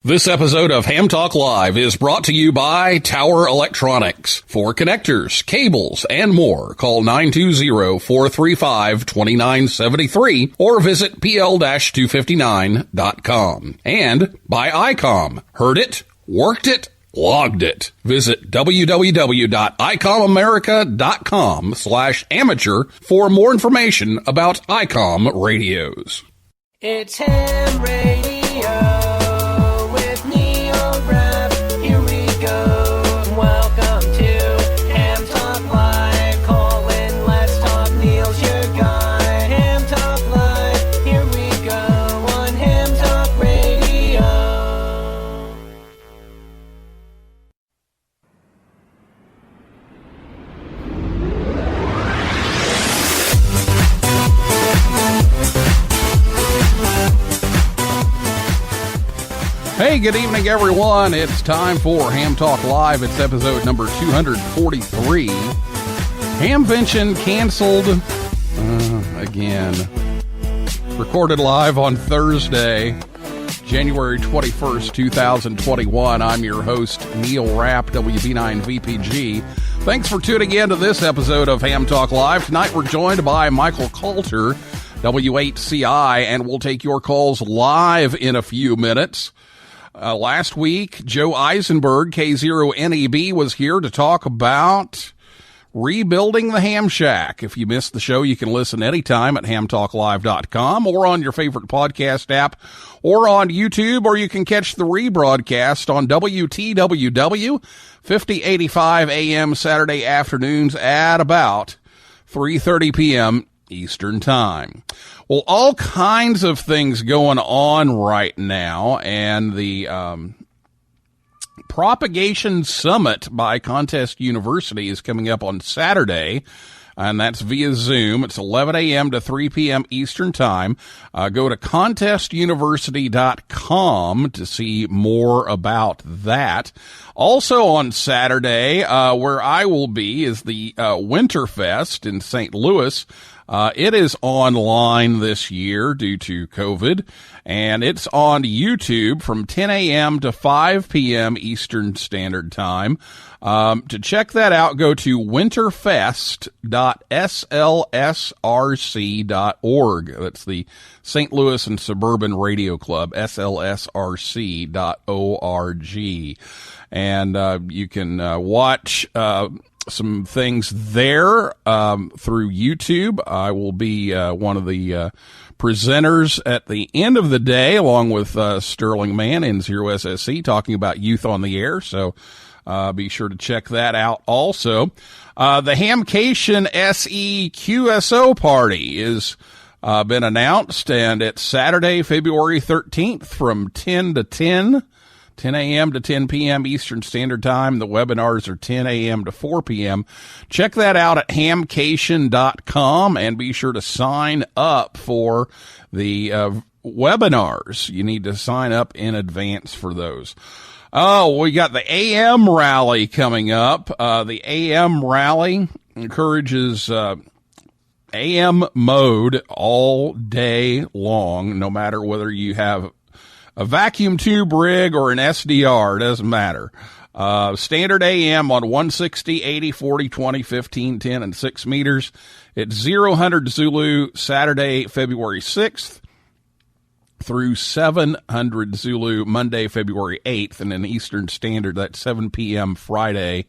This episode of Ham Talk Live is brought to you by Tower Electronics. For connectors, cables, and more, call 920-435-2973 or visit pl-259.com. And by ICOM. Heard it, worked it, logged it. Visit www.icomamerica.com/amateur for more information about ICOM radios. It's Ham Radio. Hey, good evening, everyone. It's time for Ham Talk Live. It's episode number 243. Hamvention canceled again. Recorded live on Thursday, January 21st, 2021. I'm your host, Neil Rapp, WB9VPG. Thanks for tuning in to this episode of Ham Talk Live. Tonight we're joined by Michael Kalter, W8CI, and we'll take your calls live in a few minutes. Last week, Joe Eisenberg, K0NEB, was here to talk about rebuilding the Ham Shack. If you missed the show, you can listen anytime at hamtalklive.com or on your favorite podcast app or on YouTube, or you can catch the rebroadcast on WTWW 5085 AM Saturday afternoons at about 3:30 p.m. Eastern Time. Well, all kinds of things going on right now, and the Propagation Summit by Contest University is coming up on Saturday, and that's via Zoom. It's 11 a.m. to 3 p.m. Eastern Time. Go to contestuniversity.com to see more about that. Also on Saturday, where I will be, is the Winterfest in St. Louis. It is online this year due to COVID, and it's on YouTube from 10 a.m. to 5 p.m. Eastern Standard Time. To check that out, go to winterfest.slsrc.org. That's the St. Louis and Suburban Radio Club, slsrc.org. And you can watch some things there through YouTube. I will be one of the presenters at the end of the day, along with Sterling Mann, N0SSC, talking about youth on the air. So be sure to check that out also. The Hamcation SE QSO party is been announced, and it's Saturday, February 13th from 10 a.m. to 10 p.m. Eastern Standard Time. The webinars are 10 a.m. to 4 p.m. Check that out at hamcation.com, and be sure to sign up for the webinars. You need to sign up in advance for those. Oh, we got the AM rally coming up. The AM rally encourages AM mode all day long, no matter whether you have a vacuum tube rig or an SDR, doesn't matter. Standard AM on 160, 80, 40, 20, 15, 10, and 6 meters. It's 0-100 Zulu Saturday, February 6th through 700 Zulu Monday, February 8th. And in Eastern Standard, that's 7 p.m. Friday,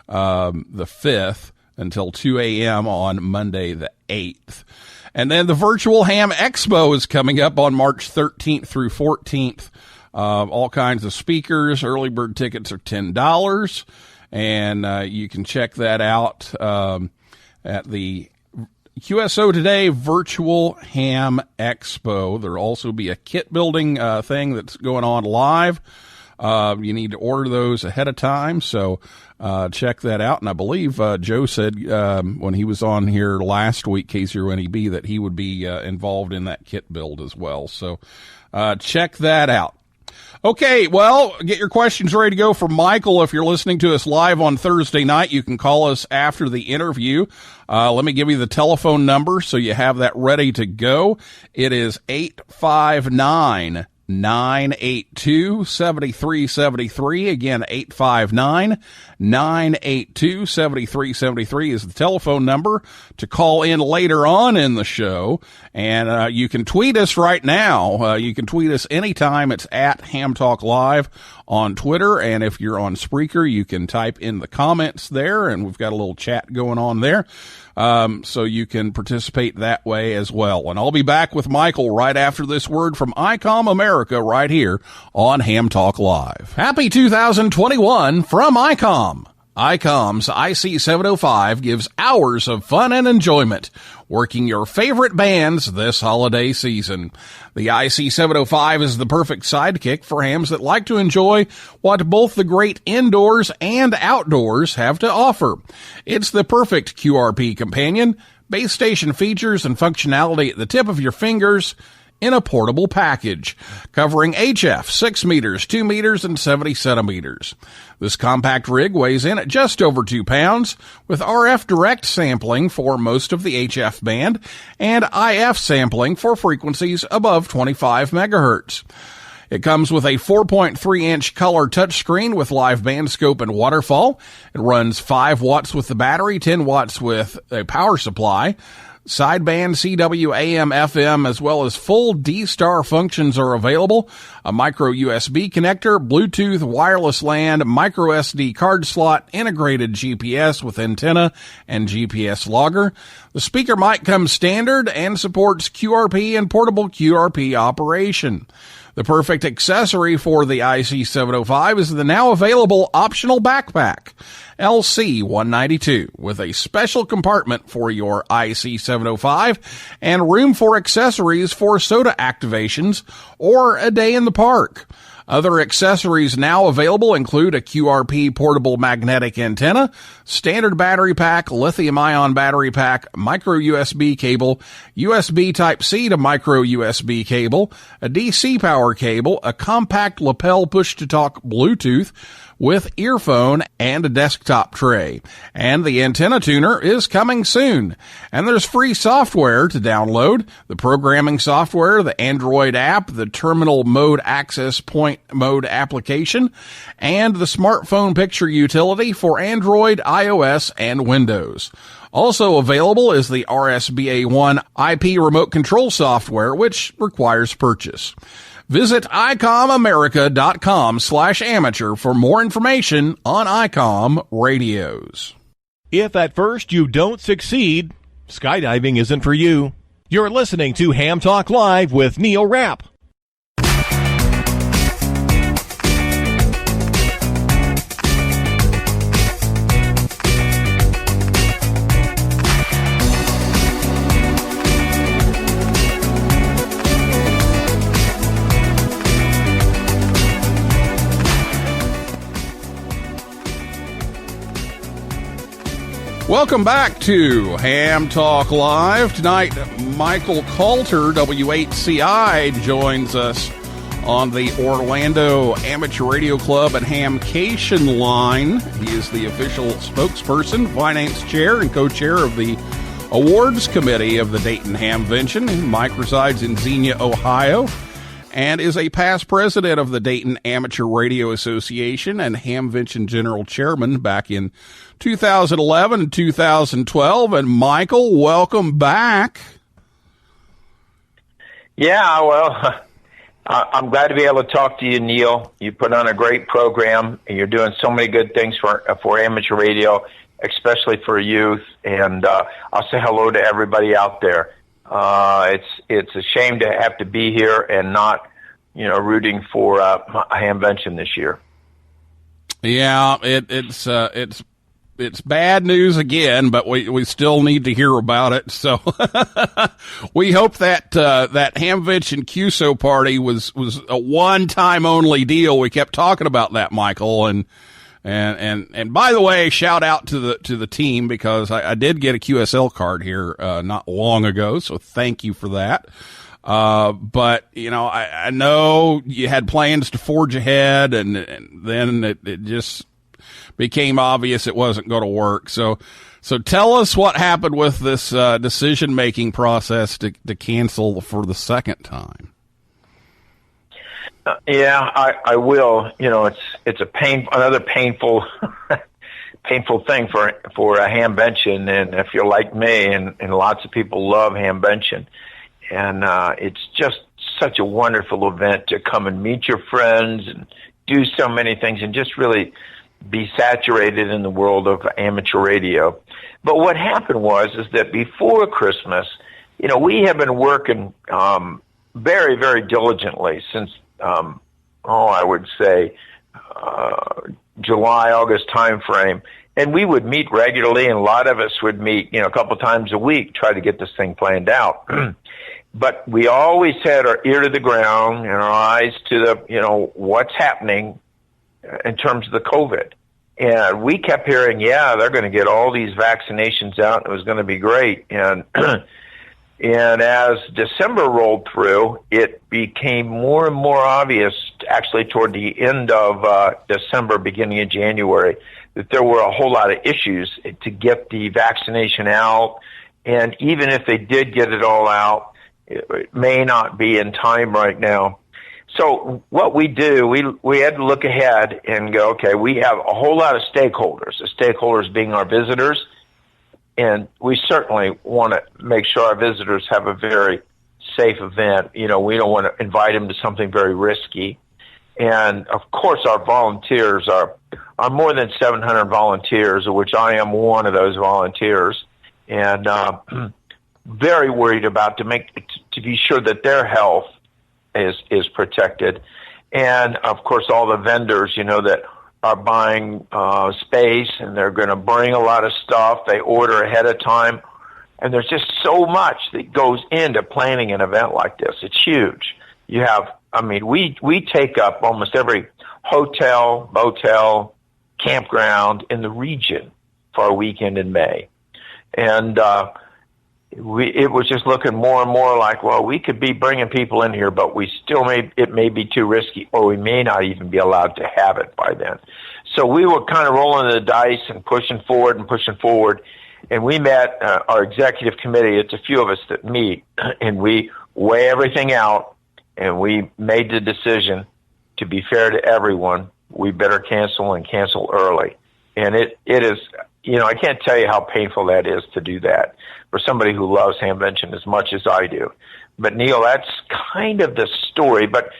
the 5th, until 2 a.m. on Monday, the 8th. And then the Virtual Ham Expo is coming up on March 13th through 14th. All kinds of speakers. Early bird tickets are $10. And you can check that out at the QSO Today Virtual Ham Expo. There'll also be a kit building thing that's going on live. You need to order those ahead of time, so check that out. And I believe Joe said when he was on here last week, K0NEB, that he would be involved in that kit build as well. So check that out. Okay, well, get your questions ready to go for Michael. If you're listening to us live on Thursday night, you can call us after the interview. Let me give you the telephone number so you have that ready to go. It is 859 859-982-7373. Again, 859-982-7373 is the telephone number to call in later on in the show. And you can tweet us right now. You can tweet us anytime. It's at Ham Talk Live on Twitter. And if you're on Spreaker, you can type in the comments there, and we've got a little chat going on there. So you can participate that way as well. And I'll be back with Michael right after this word from ICOM America right here on Ham Talk Live. Happy 2021 from ICOM. ICOM's IC705 gives hours of fun and enjoyment working your favorite bands this holiday season. The IC705 is the perfect sidekick for hams that like to enjoy what both the great indoors and outdoors have to offer. It's the perfect QRP companion, base station features and functionality at the tip of your fingers in a portable package, covering HF, 6 meters, 2 meters, and 70 centimeters. This compact rig weighs in at just over 2 pounds, with RF direct sampling for most of the HF band and IF sampling for frequencies above 25 megahertz. It comes with a 4.3-inch color touchscreen with live band scope and waterfall. It runs 5 watts with the battery, 10 watts with a power supply. Sideband CW, AM, FM, as well as full D-Star functions are available. A micro USB connector, Bluetooth, wireless LAN, micro SD card slot, integrated GPS with antenna and GPS logger. The speaker mic comes standard and supports QRP and portable QRP operation. The perfect accessory for the IC705 is the now available optional backpack, LC192, with a special compartment for your IC705 and room for accessories for soda activations or a day in the park. Other accessories now available include a QRP portable magnetic antenna, standard battery pack, lithium-ion battery pack, micro USB cable, USB Type-C to micro USB cable, a DC power cable, a compact lapel push-to-talk Bluetooth with earphone and a desktop tray. And the antenna tuner is coming soon. And there's free software to download: the programming software, the Android app, the terminal mode access point mode application, and the smartphone picture utility for Android, iOS, and Windows. Also available is the RSBA1 IP remote control software, which requires purchase. Visit ICOMAmerica.com/amateur for more information on ICOM radios. If at first you don't succeed, skydiving isn't for you. You're listening to Ham Talk Live with Neil Rapp. Welcome back to Ham Talk Live. Tonight, Michael Kalter, W8CI, joins us on the Orlando Amateur Radio Club and Hamcation line. He is the official spokesperson, finance chair, and co-chair of the awards committee of the Dayton Hamvention. Mike resides in Xenia, Ohio, and is a past president of the Dayton Amateur Radio Association and Hamvention general chairman back in 2011 and 2012. And Michael, welcome back. Yeah, well, I'm glad to be able to talk to you, Neil. You put on a great program, and you're doing so many good things for amateur radio, especially for youth. And I'll say hello to everybody out there. It's a shame to have to be here and not, rooting for Hamvention this year. Yeah, it's bad news again, but we still need to hear about it. So we hope that that Hamvention QSO party was a one-time only deal. We kept talking about that, Michael, and by the way, shout out to the team, because I did get a QSL card here not long ago, so thank you for that. But I know you had plans to forge ahead, and then it just became obvious it wasn't going to work. So tell us what happened with this decision-making process to cancel for the second time. Yeah, I will. You know, it's another painful painful thing for a Hamvention, and if you're like me, and lots of people love Hamvention, and it's just such a wonderful event to come and meet your friends and do so many things and just really be saturated in the world of amateur radio. But what happened is that before Christmas, you know, we have been working very, very diligently since, I would say, July, August time frame. And we would meet regularly, and a lot of us would meet, you know, a couple times a week, try to get this thing planned out. But we always had our ear to the ground and our eyes to the, you know, what's happening in terms of the COVID. And we kept hearing, yeah, they're going to get all these vaccinations out, and it was going to be great. And and as December rolled through, it became more and more obvious, actually toward the end of December, beginning of January, that there were a whole lot of issues to get the vaccination out. And even if they did get it all out, it may not be in time right now. So what we do, we had to look ahead and go, okay, we have a whole lot of stakeholders, the stakeholders being our visitors, and we certainly want to make sure our visitors have a very safe event. You know, we don't want to invite them to something very risky. And, of course, our volunteers are more than 700 volunteers, of which I am one of those volunteers, and very worried about to be sure that their health is protected. And, of course, all the vendors, you know, that are buying space, and they're going to bring a lot of stuff. They order ahead of time. And there's just so much that goes into planning an event like this. It's huge. You have, I mean, we take up almost every hotel, motel, campground in the region for a weekend in May. And it was just looking more and more like, well, we could be bringing people in here, but it may be too risky, or we may not even be allowed to have it by then. So we were kind of rolling the dice and pushing forward. And we met our executive committee. It's a few of us that meet, and we weigh everything out, and we made the decision, to be fair to everyone, we better cancel and cancel early. And it is, you know, I can't tell you how painful that is to do that for somebody who loves Hamvention as much as I do. But Neil, that's kind of the story. But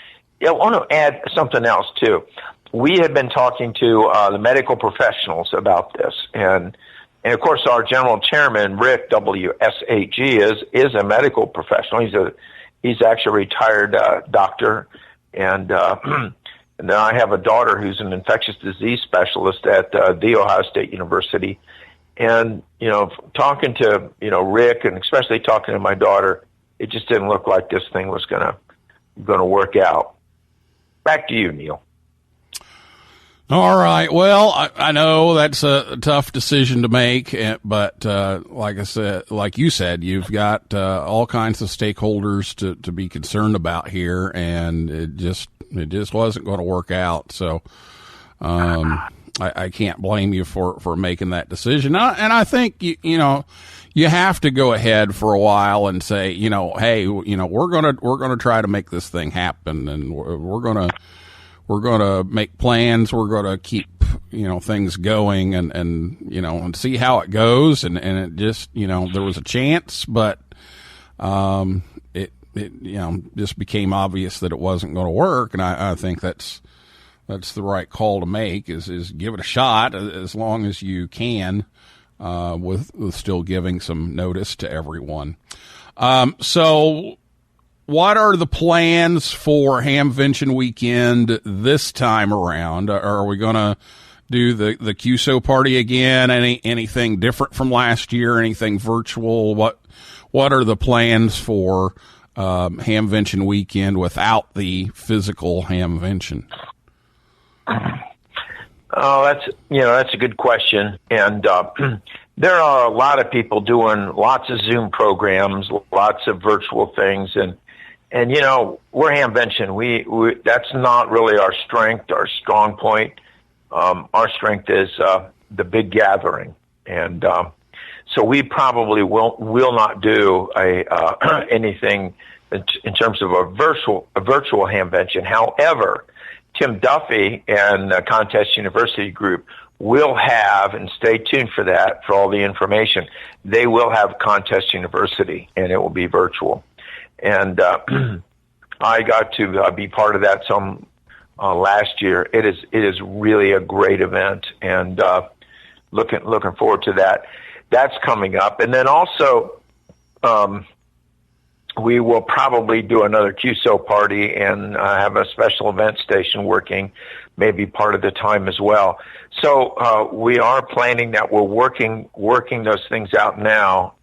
I want to add something else too. We had been talking to the medical professionals about this, and of course our general chairman, Rick WSAG, is a medical professional. He's actually a retired doctor, and then I have a daughter who's an infectious disease specialist at The Ohio State University. And, you know, talking to, you know, Rick, and especially talking to my daughter, it just didn't look like this thing was going to work out. Back to you, Neil. All right. Well, I know that's a tough decision to make, but like I said, like you said, you've got all kinds of stakeholders to be concerned about here, and it just wasn't going to work out. So I can't blame you for making that decision. And I think you know, you have to go ahead for a while and say, you know, hey, you know, we're gonna try to make this thing happen, and we're gonna make plans. We're gonna keep, you know, things going, and you know, and see how it goes. And it just, you know, there was a chance, but it you know, just became obvious that it wasn't going to work. And I think that's the right call to make, is give it a shot as long as you can, with still giving some notice to everyone. So what are the plans for Hamvention weekend this time around? Are we going to do the QSO party again? Anything different from last year? Anything virtual? What are the plans for Hamvention weekend without the physical Hamvention? Oh, that's a good question. And there are a lot of people doing lots of Zoom programs, lots of virtual things, and you know, we're Hamvention. We that's not really our strength, our strong point. Our strength is the big gathering, and so we probably will not do anything in terms of a virtual Hamvention. However, Tim Duffy and Contest University Group will have, and stay tuned for that, for all the information, they will have Contest University, and it will be virtual. And I got to be part of that some last year. It is really a great event, and looking forward to that. That's coming up. And then also, we will probably do another QSO party and have a special event station working maybe part of the time as well. So we are planning that. We're working those things out now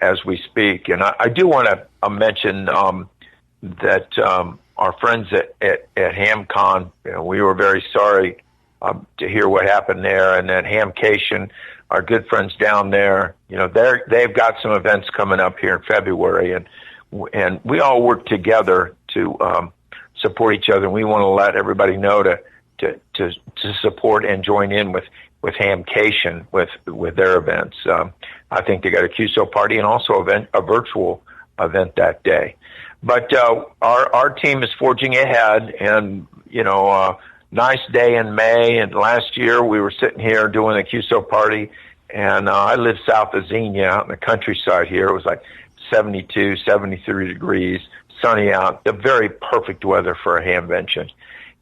as we speak. And I do want to mention that our friends at HamCon, we were very sorry to hear what happened there, and then Hamcation, our good friends down there, they've got some events coming up here in February, and we all work together to support each other. And we want to let everybody know to support and join in with Hamcation with their events. I think they got a QSO party and also a virtual event that day. But our team is forging ahead, and nice day in May, and last year we were sitting here doing a QSO party, and I live south of Xenia out in the countryside here. It was like 72, 73 degrees, sunny out, the very perfect weather for a Hamvention.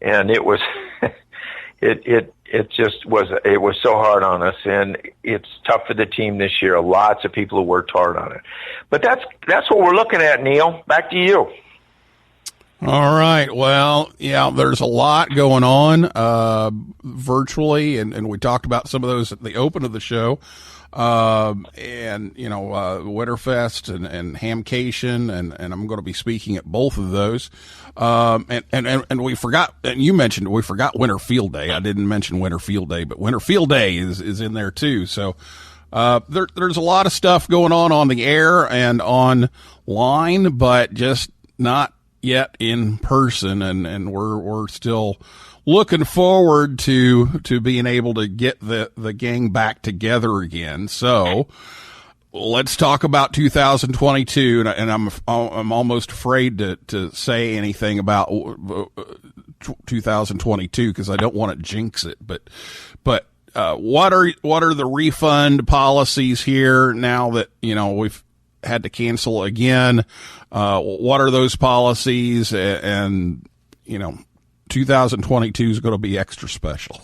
And it was, it was so hard on us, and it's tough for the team this year. Lots of people who worked hard on it. But that's what we're looking at, Neil. Back to you. All right. Well, yeah, there's a lot going on virtually, and we talked about some of those at the open of the show. Winterfest and Hamcation, and I'm going to be speaking at both of those. And we forgot, and you mentioned we forgot Winter Field Day. I didn't mention Winter Field Day, but Winter Field Day is in there too. So there's a lot of stuff going on the air and online, but just not yet in person, and we're still looking forward to being able to get the gang back together again. So let's talk about 2022, and I'm almost afraid to say anything about 2022 because I don't want to jinx it. But what are the refund policies here now that we've had to cancel again? What are those policies? And 2022 is going to be extra special.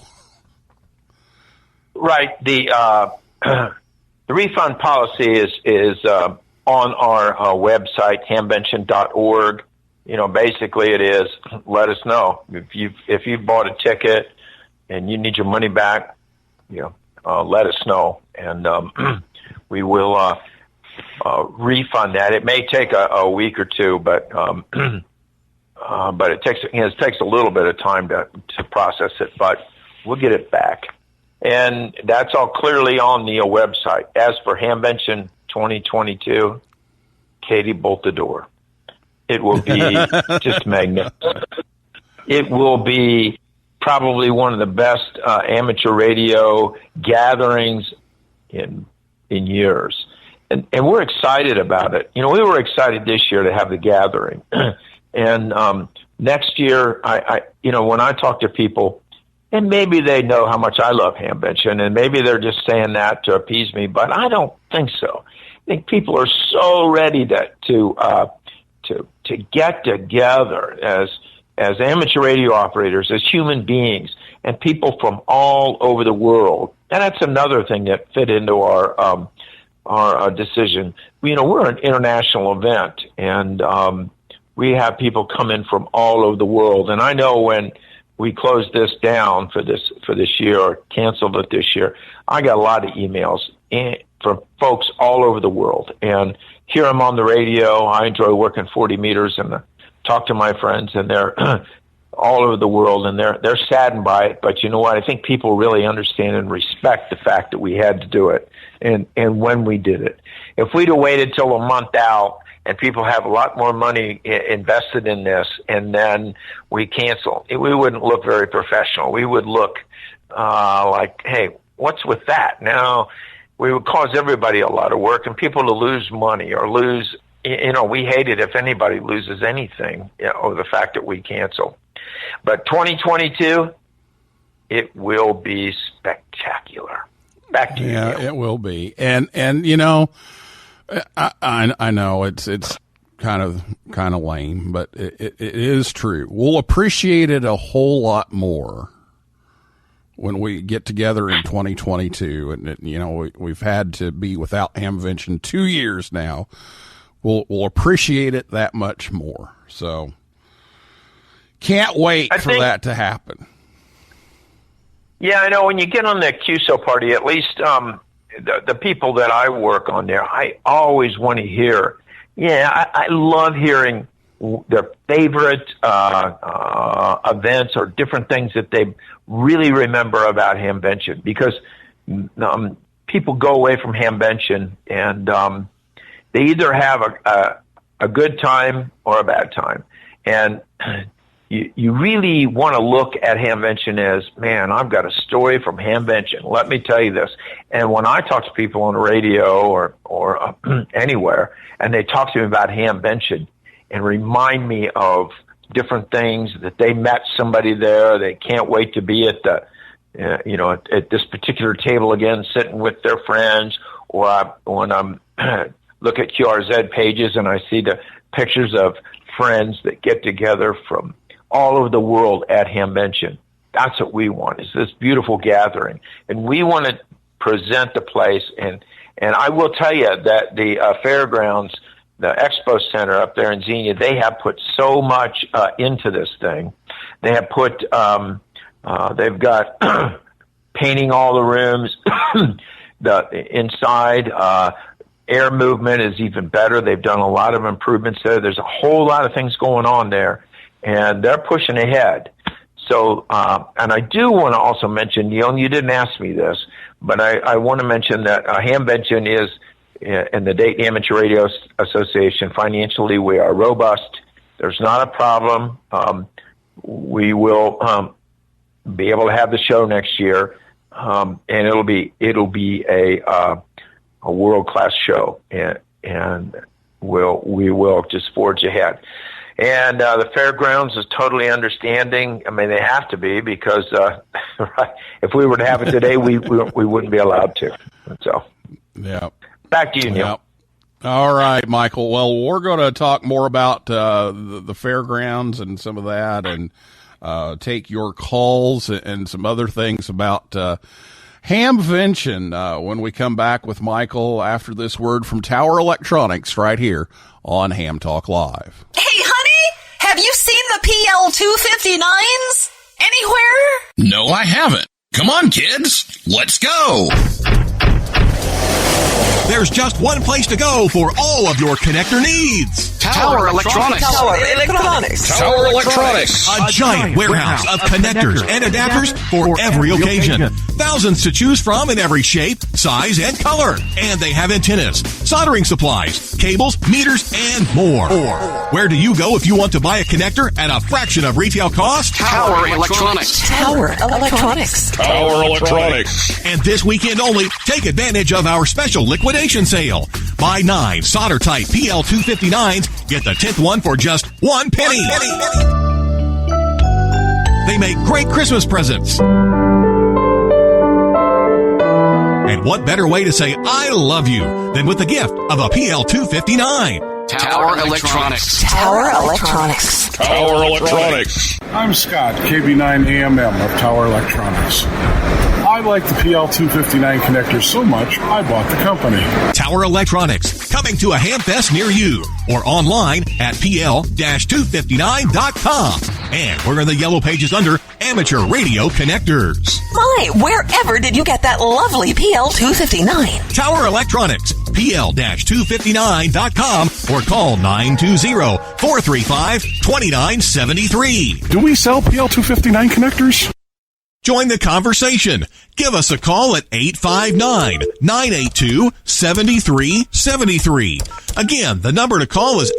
Right. The refund policy is on our website, hamvention.org. Basically it is, let us know if you've bought a ticket and you need your money back, let us know, and we will refund that. It may take a week or two, but it takes a little bit of time to process it, but we'll get it back. And that's all clearly on the website. As for Hamvention 2022, Katie, bolt the door. It will be just magnificent. It will be probably one of the best amateur radio gatherings in years. And we're excited about it. We were excited this year to have the gathering. And next year, I when I talk to people, and maybe they know how much I love Hamvention, and maybe they're just saying that to appease me, but I don't think so. I think people are so ready to get together as amateur radio operators, as human beings, and people from all over the world. And that's another thing that fit into our decision. We're an international event, and we have people come in from all over the world. And I know when we closed this down for this year, or canceled it this year, I got a lot of emails from folks all over the world. And here I'm on the radio. I enjoy working 40 meters and talk to my friends, and they're all over the world, and they're saddened by it. But you know what? I think people really understand and respect the fact that we had to do it, and when we did it. If we'd have waited till a month out, and people have a lot more money invested in this, and then we cancel, we wouldn't look very professional. We would look like, hey, what's with that? Now, we would cause everybody a lot of work, and people to lose money or lose we hate it if anybody loses anything, over the fact that we cancel. But 2022, it will be spectacular. Back to you. Yeah, Neil. it will be. And I know it's kind of lame, but it is true. We'll appreciate it a whole lot more when we get together in 2022. And we've had to be without Hamvention 2 years now. We'll appreciate it that much more. So can't wait for that to happen. Yeah, I know. When you get on the QSO party, at least the people that I work on there, I always want to hear. Yeah, I love hearing their favorite events or different things that they really remember about Hamvention, because people go away from Hamvention and they either have a good time or a bad time. And you really want to look at Hamvention as, man, I've got a story from Hamvention. Let me tell you this. And when I talk to people on the radio or anywhere, and they talk to me about Hamvention and remind me of different things, that they met somebody there, they can't wait to be at the, at this particular table again, sitting with their friends, or when I'm look at QRZ pages and I see the pictures of friends that get together from all over the world at Hamvention. That's what we want, is this beautiful gathering. And we want to present the place. And I will tell you that the fairgrounds, the expo center up there in Xenia, they have put so much into this thing. They have put, they've got painting all the rooms, the inside, air movement is even better. They've done a lot of improvements there. There's a whole lot of things going on there, and they're pushing ahead. So, and I do want to also mention, Neil, and you didn't ask me this, but I want to mention that Hamvention is, in the Dayton Hamvention Radio Association, financially we are robust. There's not a problem. We will be able to have the show next year, and it'll be a world-class show, and we will just forge ahead. And the fairgrounds is totally understanding. I mean, they have to be, because if we were to have it today, we wouldn't be allowed to. So, yeah. Back to you, Neil. Yep. All right, Michael. Well, we're going to talk more about the fairgrounds and some of that, and take your calls and some other things about Hamvention when we come back with Michael after this word from Tower Electronics right here on Ham Talk Live. Hey, honey, have you seen the PL259s anywhere? No, I haven't. Come on, kids. Let's go. There's just one place to go for all of your connector needs. Tower Electronics. Tower Electronics. Tower Electronics. A giant warehouse of connectors and adapters for every occasion. Thousands to choose from in every shape, size, and color. And they have antennas, soldering supplies, cables, meters, and more. Where do you go if you want to buy a connector at a fraction of retail cost? Tower Electronics. Tower Electronics. Tower Electronics. And this weekend only, take advantage of our special liquidation sale. Buy 9 solder-type PL259s, get the 10th one for just 1 penny. They make great Christmas presents. And what better way to say I love you than with the gift of a PL259? Tower Electronics. Tower Electronics. Tower Electronics. I'm Scott, KB9AMM of Tower Electronics. I like the PL259 connector so much, I bought the company. Tower Electronics, coming to a Hamfest near you, or online at pl-259.com. And we're in the yellow pages under Amateur Radio Connectors. My, wherever did you get that lovely PL259? Tower Electronics, pl-259.com, or call 920-435-2973. Do we sell PL259 connectors? Join the conversation. Give us a call at 859-982-7373. Again, the number to call is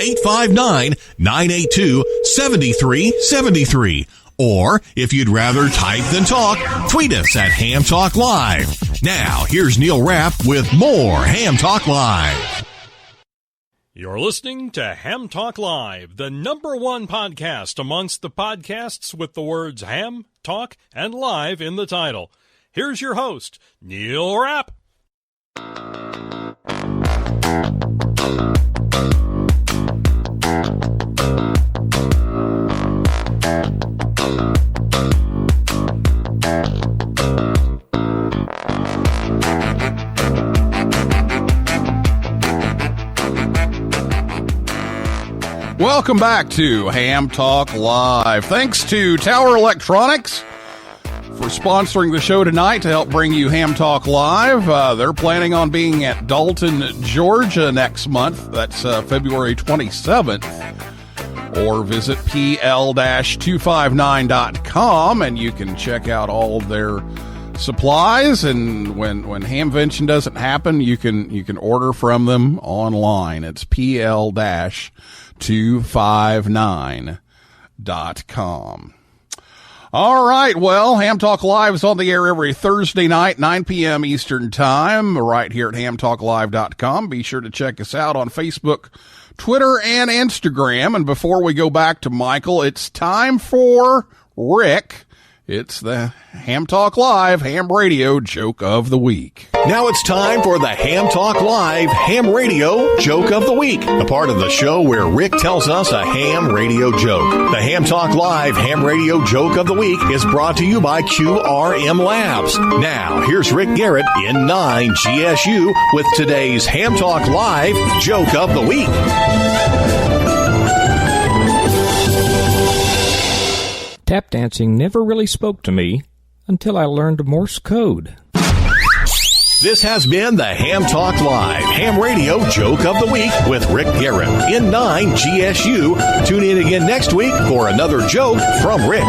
859-982-7373. Or, if you'd rather type than talk, tweet us at Ham Talk Live. Now, here's Neil Rapp with more Ham Talk Live. You're listening to Ham Talk Live, the #1 podcast amongst the podcasts with the words ham, talk, and live in the title. Here's your host, Neil Rapp. Welcome back to Ham Talk Live. Thanks to Tower Electronics for sponsoring the show tonight to help bring you Ham Talk Live. They're planning on being at Dalton, Georgia next month. That's February 27th. Or visit pl-259.com and you can check out all of their supplies. And when Hamvention doesn't happen, you can order from them online. It's pl-259.com. All right. Well, Ham Talk Live is on the air every Thursday night, 9 p.m. Eastern Time, right here at hamtalklive.com. Be sure to check us out on Facebook, Twitter, and Instagram. And before we go back to Michael, it's time for Rick. It's the Ham Talk Live Ham Radio Joke of the Week. Now it's time for the Ham Talk Live Ham Radio Joke of the Week, the part of the show where Rick tells us a ham radio joke. The Ham Talk Live Ham Radio Joke of the Week is brought to you by QRM Labs. Now, here's Rick Garrett in 9 GSU with today's Ham Talk Live Joke of the Week. Tap dancing never really spoke to me until I learned Morse code. This has been the Ham Talk Live Ham Radio Joke of the Week with Rick Garrett in 9 GSU. Tune in again next week for another joke from Rick.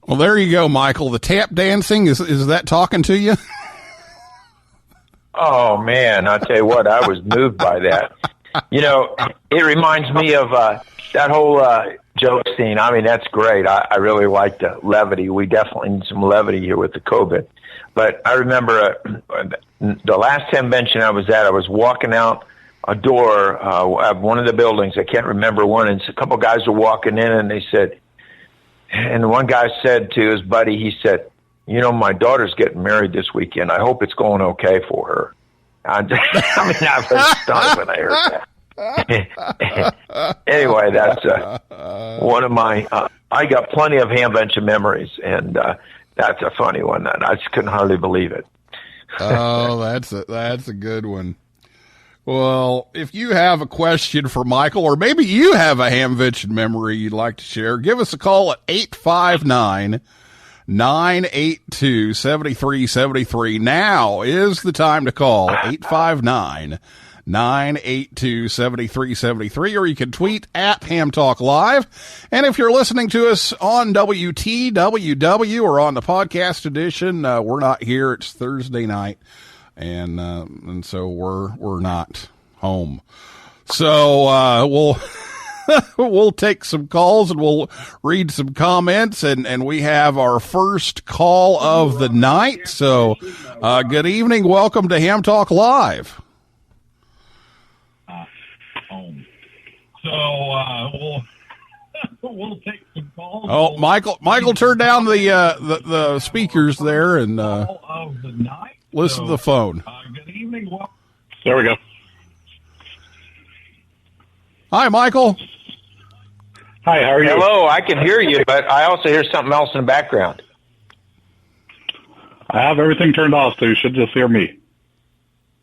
Well, there you go, Michael. The tap dancing, is that talking to you? Oh, man, I tell you what, I was moved by that. You know, it reminds me of that whole joke scene. I mean, that's great. I really like the levity. We definitely need some levity here with the COVID. But I remember the last Hamvention I was at, I was walking out a door of one of the buildings. I can't remember one. And a couple guys were walking in, and they said, and one guy said to his buddy, he said, you know, my daughter's getting married this weekend. I hope it's going okay for her. I was stunned when I heard that. Anyway, that's one of my. I got plenty of Hamvention memories, and that's a funny one. I just couldn't hardly believe it. Oh, that's a good one. Well, if you have a question for Michael, or maybe you have a Hamvention memory you'd like to share, give us a call at 859-982-7373. Now is the time to call, 859-982-7373, or you can tweet at Ham Talk Live. And if you're listening to us on WTWW or on the podcast edition, we're not here. It's Thursday night, and so we're not home. So we'll take some calls and we'll read some comments, and we have our first call of the night. So good evening. Welcome to Ham Talk Live. We'll take some calls. Oh, Michael, turn down the speakers there and listen to the phone. Good evening. There we go. Hi, Michael. Hi, how are you? Hello, I can hear you, but I also hear something else in the background. I have everything turned off, so you should just hear me.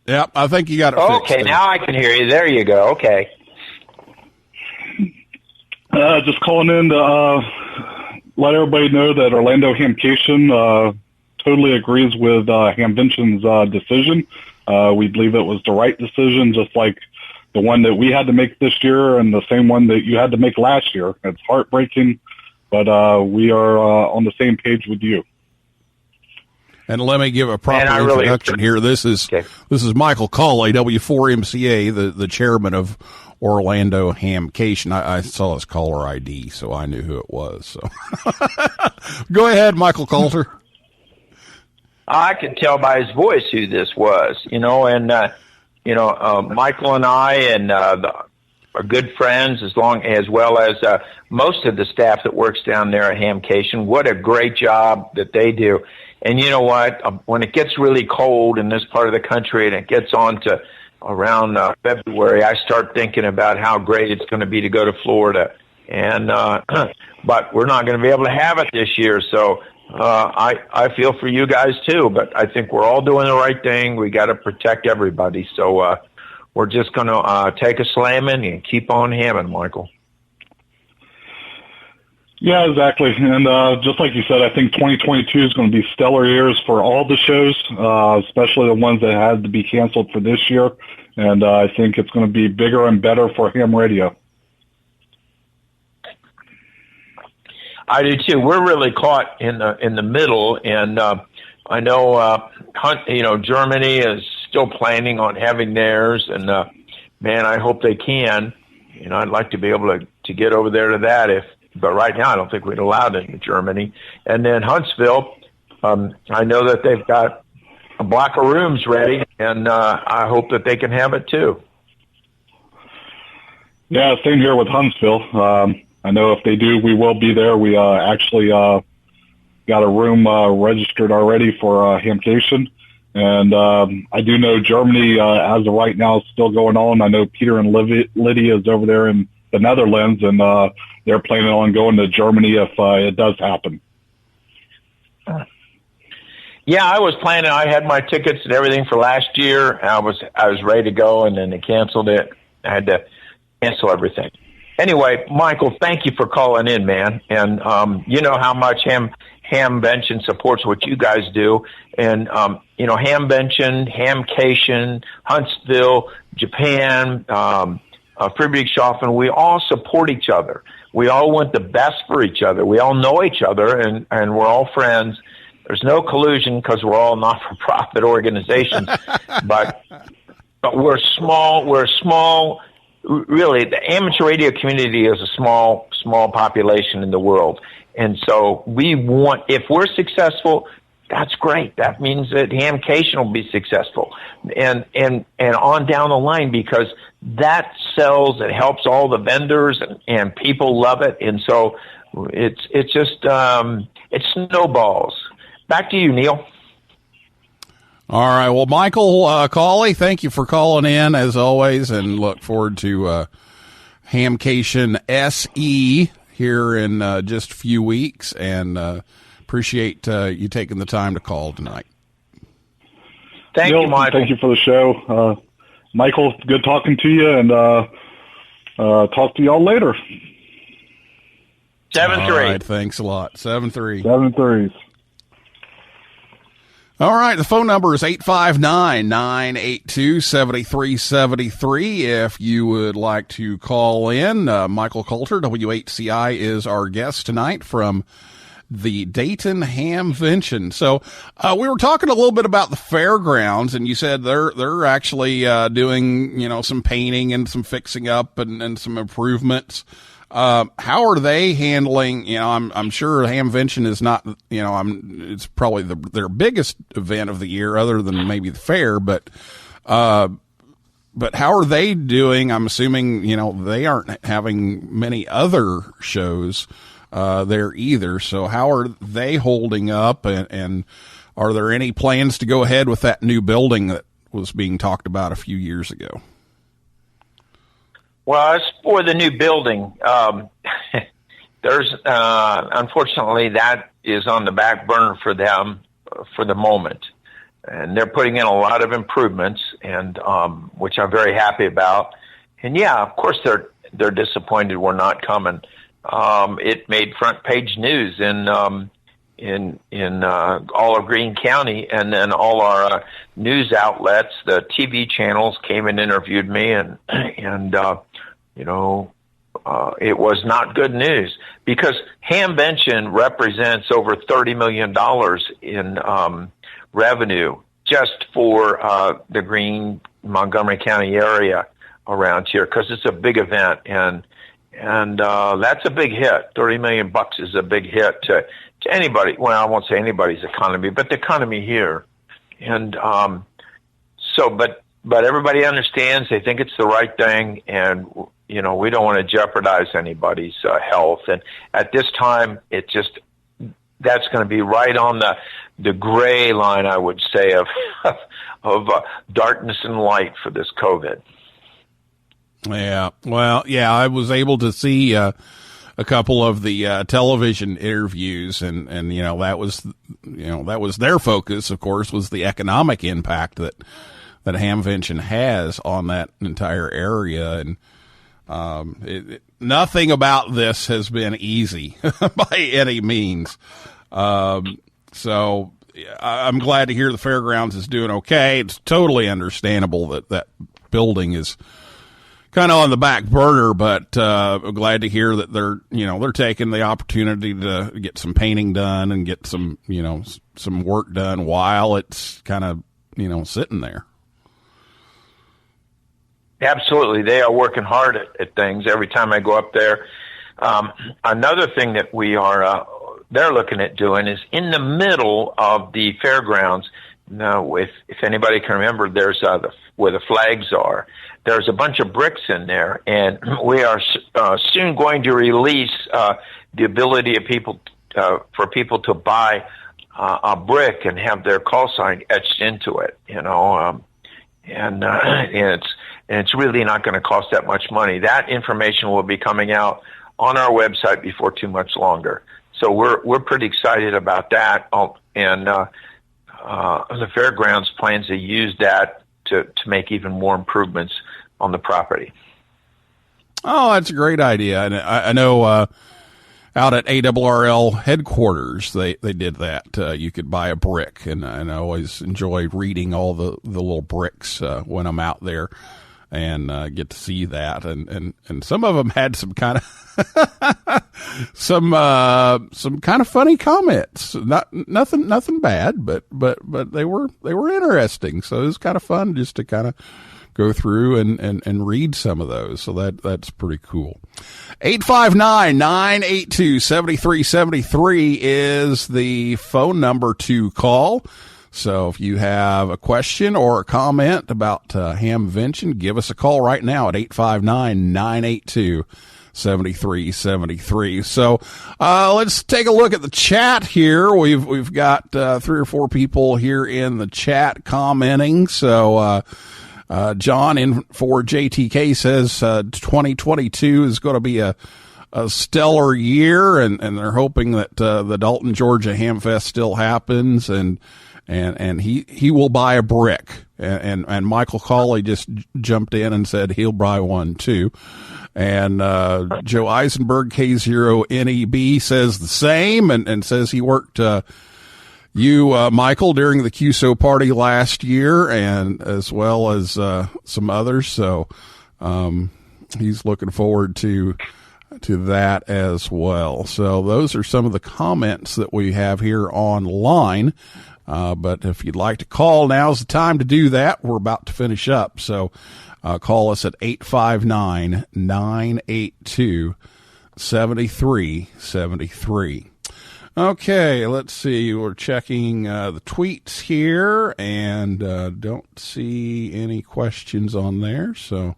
Yep, I think you got it fixed. Okay, now I can hear you. There you go. Okay. Just calling in to let everybody know that Orlando Hamcation totally agrees with Hamvention's decision. We believe it was the right decision, just like the one that we had to make this year and the same one that you had to make last year. It's heartbreaking, but we are on the same page with you. And let me give a proper introduction here. This is Michael Cawley, W4MCA, the chairman of Orlando Hamcation. I saw his caller ID, so I knew who it was. So go ahead, Michael Kalter. I could tell by his voice who this was, and Michael and I and are good friends, as well as most of the staff that works down there at Hamcation. What a great job that they do. And you know what? When it gets really cold in this part of the country and it gets on to around February, I start thinking about how great it's going to be to go to Florida. And but we're not going to be able to have it this year, so I feel for you guys too. But I think we're all doing the right thing. We got to protect everybody, so we're just going to take a slamming and keep on hamming, Michael. Yeah, exactly. And just like you said, I think 2022 is going to be stellar years for all the shows, especially the ones that had to be canceled for this year. And I think it's going to be bigger and better for ham radio. I do too. We're really caught in the middle, and I know Germany is still planning on having theirs, and man, I hope they can. I'd like to be able to get over there to that but right now I don't think we'd allowed it in Germany. And then Huntsville, I know that they've got a block of rooms ready, and I hope that they can have it too. Yeah, same here with Huntsville. I know if they do, we will be there. We actually got a room registered already for Hamcation. And I do know Germany, as of right now, is still going on. I know Peter and Lydia is over there in the Netherlands, and they're planning on going to Germany if it does happen. Yeah, I was planning. I had my tickets and everything for last year. I was ready to go, and then they canceled it. I had to cancel everything. Anyway, Michael, thank you for calling in, man. And you know how much Hamvention supports what you guys do. And Hamvention, Hamcation, Huntsville, Japan, Friedrichshafen, we all support each other. We all want the best for each other. We all know each other, and we're all friends. There's no collusion because we're all not-for-profit organizations, but we're small. We're small. Really, the amateur radio community is a small population in the world, and so we want. If we're successful, that's great. That means that Hamcation will be successful, and on down the line, because that sells. It helps all the vendors, and people love it, and so it's just it snowballs. Back to you, Neil. All right. Well, Michael Cawley, thank you for calling in as always, and look forward to Hamcation SE here in just a few weeks, and appreciate you taking the time to call tonight. Thank you, Michael. Thank you for the show. Michael, good talking to you, and talk to y'all later. 7-3. All right, thanks a lot. 7-3. 7-3. All right, the phone number is 859-982-7373 if you would like to call in. Michael Kalter, W8CI, is our guest tonight from the Dayton Hamvention. So we were talking a little bit about the fairgrounds, and you said they're actually doing some painting and some fixing up and some improvements. How are they handling? I'm sure Hamvention is not. It's probably their biggest event of the year, other than maybe the fair. But how are they doing? I'm assuming they aren't having many other shows there either. So how are they holding up? And are there any plans to go ahead with that new building that was being talked about a few years ago? Well, as for the new building, there's unfortunately that is on the back burner for them for the moment, and they're putting in a lot of improvements, and which I'm very happy about. And yeah, of course they're disappointed we're not coming. It made front page news in all of Greene County, and then all our news outlets, the TV channels came and interviewed me, and it was not good news, because Hamvention represents over $30 million in revenue just for the Greene, Montgomery County area around here, because it's a big event, and that's a big hit. $30 million is a big hit to anybody. Well, I won't say anybody's economy, but the economy here. And but but everybody understands. They think it's the right thing, and we don't want to jeopardize anybody's health. And at this time, that's going to be right on the gray line, I would say, of darkness and light for this COVID. Yeah. Well, yeah, I was able to see a couple of the television interviews, and that was their focus, of course, was the economic impact that Hamvention has on that entire area. And nothing about this has been easy by any means. So I'm glad to hear the fairgrounds is doing okay. It's totally understandable that building is kind of on the back burner, but I'm glad to hear that they're taking the opportunity to get some painting done and get some work done while it's kind of sitting there. Absolutely, they are working hard at things. Every time I go up there, another thing that they're looking at doing is in the middle of the fairgrounds. Now, if anybody can remember, there's where the flags are. There's a bunch of bricks in there, and we are soon going to release the ability of for people to buy a brick and have their call sign etched into it. And it's really not going to cost that much money. That information will be coming out on our website before too much longer. So we're pretty excited about that, and the fairgrounds plans to use that to make even more improvements on the property. Oh, that's a great idea. And I know out at ARRL headquarters, they did that. You could buy a brick, and I always enjoy reading all the little bricks when I'm out there and get to see that. And some of them had some kind of some kind of funny comments. Nothing bad, but they were interesting. So it was kind of fun just to kind of go through and read some of those. So that's pretty cool. 859-982-7373 is the phone number to call. So if you have a question or a comment about Hamvention, give us a call right now at 859-982-7373. So let's take a look at the chat here. We've got 3 or 4 people here in the chat commenting. So John in for JTK says 2022 is going to be a stellar year, and they're hoping that the Dalton, Georgia Hamfest still happens, and he will buy a brick. And Michael Cawley just jumped in and said he'll buy one too. And Joe Eisenberg K0NEB says the same, and says he worked Michael, during the QSO party last year, and as well as some others. So he's looking forward to that as well. So those are some of the comments that we have here online. But if you'd like to call, now's the time to do that. We're about to finish up. So call us at 859-982-7373. Okay, let's see. We're checking the tweets here, and don't see any questions on there. So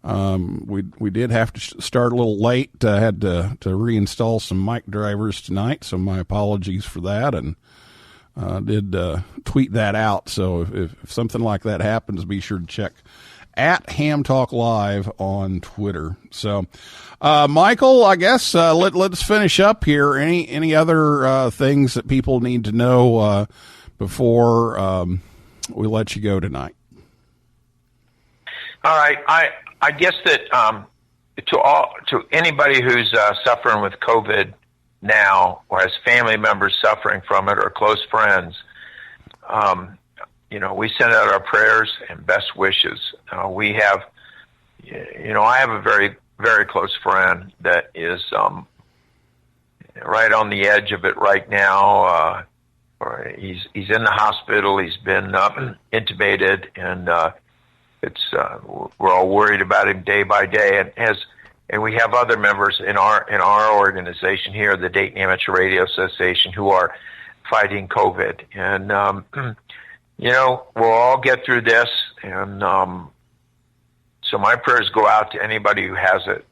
we did have to start a little late. I had to reinstall some mic drivers tonight, so my apologies for that, and did tweet that out. So if something like that happens, be sure to check at Ham Talk Live on Twitter. So, Michael, I guess let's finish up here. Any other things that people need to know before we let you go tonight? All right, I guess that to anybody who's suffering with COVID now, or has family members suffering from it, or close friends, we send out our prayers and best wishes. We have, I have a very, very close friend that is right on the edge of it right now. He's in the hospital. He's been intubated, and we're all worried about him day by day. And we have other members in our organization here, the Dayton Amateur Radio Association, who are fighting COVID. And we'll all get through this. And so my prayers go out to anybody who has it.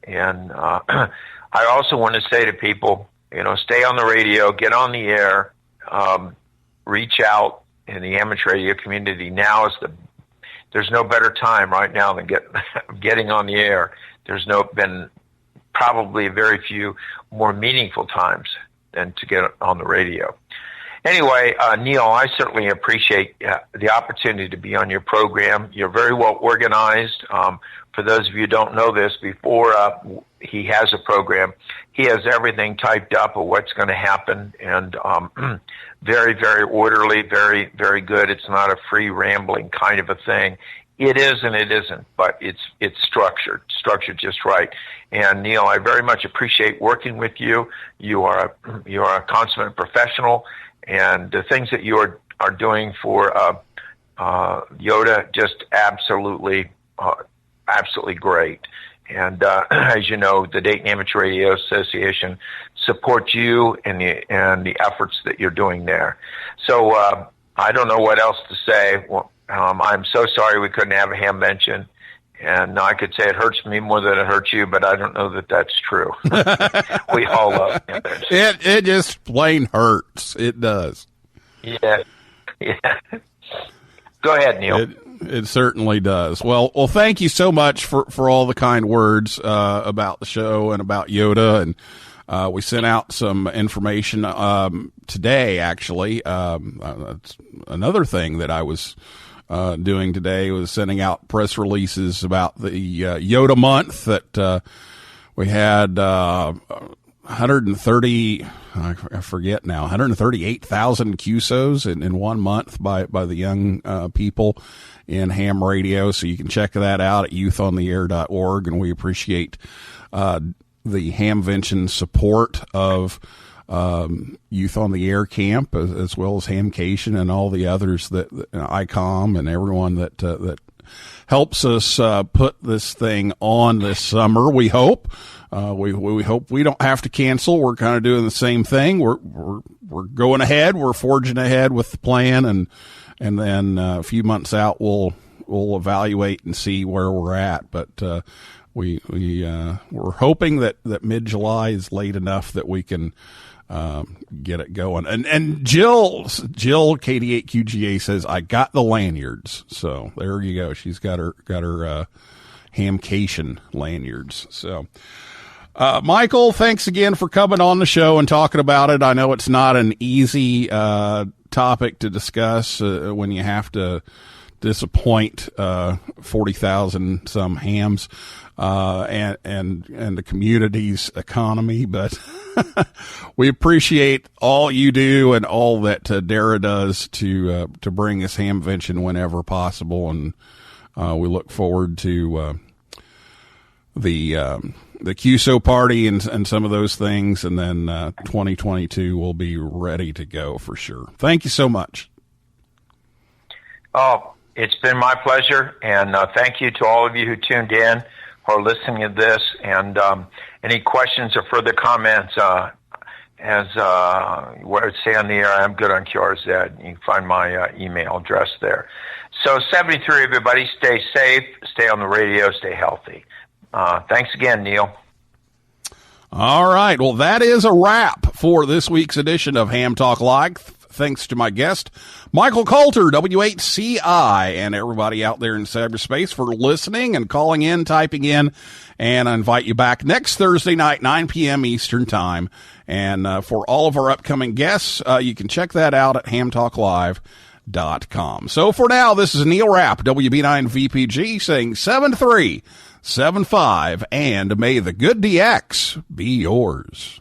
And I also want to say to people, stay on the radio, get on the air, reach out in the amateur radio community. There's no better time right now than getting on the air. There's been probably very few more meaningful times than to get on the radio. Anyway, Neil, I certainly appreciate the opportunity to be on your program. You're very well organized. For those of you who don't know this, before he has a program, he has everything typed up of what's going to happen, and very, very orderly, very, very good. It's not a free rambling kind of a thing. It is and it isn't, but it's structured just right. And Neil, I very much appreciate working with you. You are a consummate professional, and the things that you are doing for Yoda, just absolutely great. And as you know, the Dayton Amateur Radio Association supports you and the efforts that you're doing there. So I don't know what else to say. Well, I'm so sorry we couldn't have a Hamvention. And I could say it hurts me more than it hurts you, but I don't know that that's true. We all love Hamvention. It just plain hurts. It does. Yeah. Go ahead, Neil. It certainly does. Well, thank you so much for all the kind words about the show and about Yoda. And we sent out some information today, actually. That's another thing that I was doing today, was sending out press releases about the Yoda month that we had 130, I forget now, 138,000 QSOs in 1 month by the young people in ham radio. So you can check that out at youthontheair.org. And we appreciate the Hamvention support of Youth on the Air Camp, as well as Hamcation and all the others that ICOM and everyone that helps us put this thing on this summer. We hope. We hope we don't have to cancel. We're kind of doing the same thing. We're going ahead. We're forging ahead with the plan, and then a few months out we'll evaluate and see where we're at. But we're hoping that mid-July is late enough that we can get it going. And Jill KD8QGA says, I got the lanyards. So there you go. She's got her Hamcation lanyards. So Michael, thanks again for coming on the show and talking about it. I know it's not an easy topic to discuss when you have to disappoint 40,000 some hams and the community's economy, but we appreciate all you do and all that Dara does to bring us Hamvention whenever possible, and we look forward to the QSO party and some of those things, and then 2022 will be ready to go for sure. Thank you so much. Oh, it's been my pleasure, and thank you to all of you who tuned in or listening to this. And any questions or further comments, as where it's say on the air, I'm good on QRZ. You can find my email address there. So 73, everybody, stay safe, stay on the radio, stay healthy. Thanks again, Neil. All right. Well, that is a wrap for this week's edition of Ham Talk Live. Thanks to my guest, Michael Kalter, W8CI, and everybody out there in cyberspace for listening and calling in, typing in, and I invite you back next Thursday night, 9 p.m. Eastern Time. And for all of our upcoming guests, you can check that out at hamtalklive.com. So for now, this is Neil Rapp, WB9VPG, saying 7375, and may the good DX be yours.